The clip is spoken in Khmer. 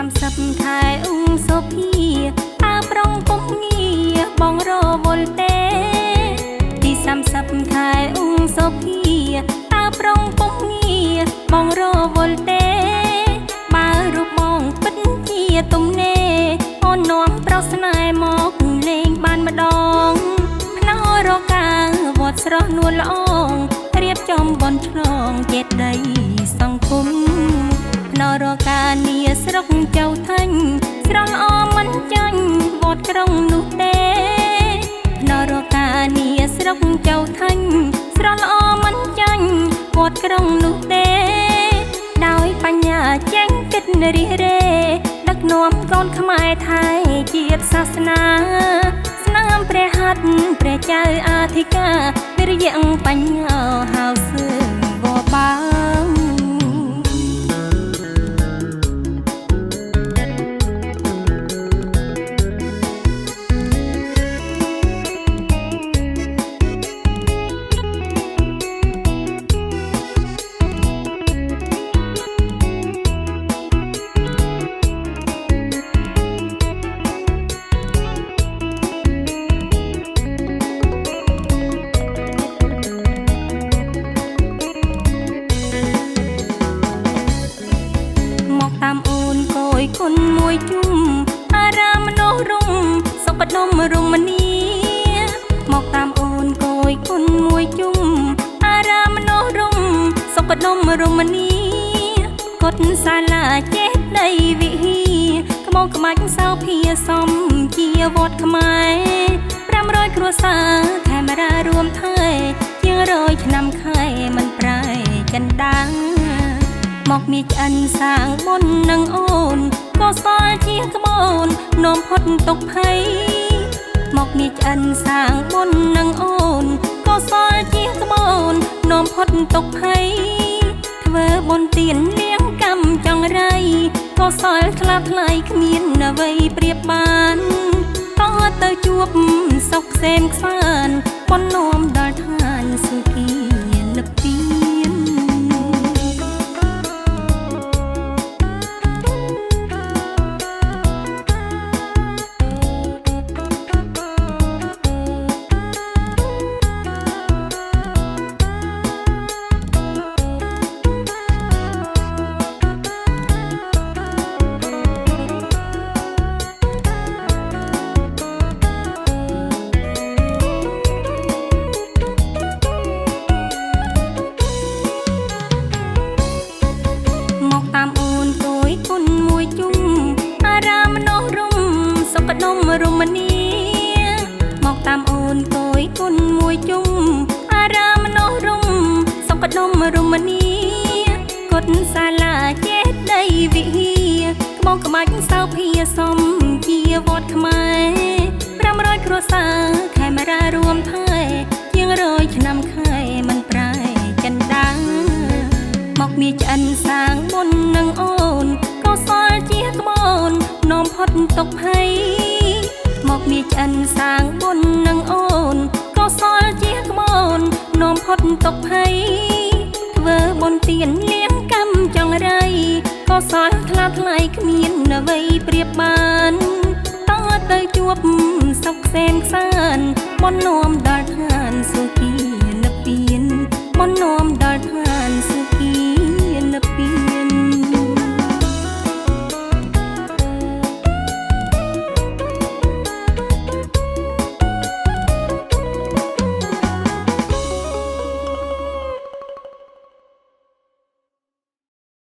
30 ខែឧងសុភាតើប្រុងពុំងារបងរវល់ទេទី30 ខែឧងសុភាតើប្រុងពុំងារបងរវល់ទេបើរូបបងពិតជាទំនេរអូននាំប្រុសស្នេហ៍មកលេងបានម្ដងភ្នោរកាវត្តស្រស់នួនល្អងរៀបចំបន់ឆ្លងចេតិយសង្គមភ្នោរកានីស្រុកចៅថាញ់ស្រស់ល្អមិនចាញ់វត្តក្រុងនោះទេភ្នោរកានីស្រុកចៅថាញ់ស្រស់ល្អមិនចាញ់វត្តក្រុងនោះទេដោយបញ្ញាចេញគិតរិះរេដឹកនាំកូនខ្មែរថៃជាតិសាសនាស្នាមព្រះហត្ថព្រះចៅអធិការវិរិយបញ្ញាហៅសើវបាងតាមអូនគយគុណមួយជុំអារាមនោរុំសុខដុមរមនីមកតាមអូនគយគុណមួយជុំអារាមនោរុំសុខដុមរមនីកុដិសាលាចេតិយវិហារក្បោងក្បាច់សោភាសំជាវត្តខ្មែរ500គ្រួសារខេមរារួមថែជាង100ឆ្នាំខែមិនប្រែចិនដាំងមកមានឆ្អិនសាងមុននឹងអូនក៏សល់ជាក្បូននាំផុតទុកភ័យមកមានឆ្អិនសាងមុននឹងអូនក៏សល់ជាក្បូននាំផុតទុកភ័យធ្វើបុណ្យទានលៀងកម្មចង្រៃក៏សល់ថ្លាថ្លៃគ្មានអ្វីប្រៀបបានតទៅជួបសុខសេមខ្សានប៉ុននាំដល់ឋានសុគីនិព្វានរមនីមកតាមអូនគយគុណមួយជុំអារាមនោរុំសុខដុមរមនីកុដិសាលាចេតិយវិហារក្បោងក្បាច់សោភាសំជាវត្តខ្មែរ500គ្រួសារខេមរារួមថែជាង100ឆ្នាំខែមិនប្រែចិនដាំងមកមានឆ្អិនសាងមុននឹងអូនក៏សល់ជាក្បូននាំផុតទុកភ័យមកមានឆ្អិនសាងបុណ្យនឹងអូនក៏សល់ជាក្បូននាំផុតទុកភ័យធ្វើបុណ្យទានលៀងកម្មចង្រៃក៏សល់ថ្លាថ្លៃគ្មានអ្វីប្រៀបបានតទៅជួបសុខសេមខ្សានបុណ្យនាំដល់ឋានសុគី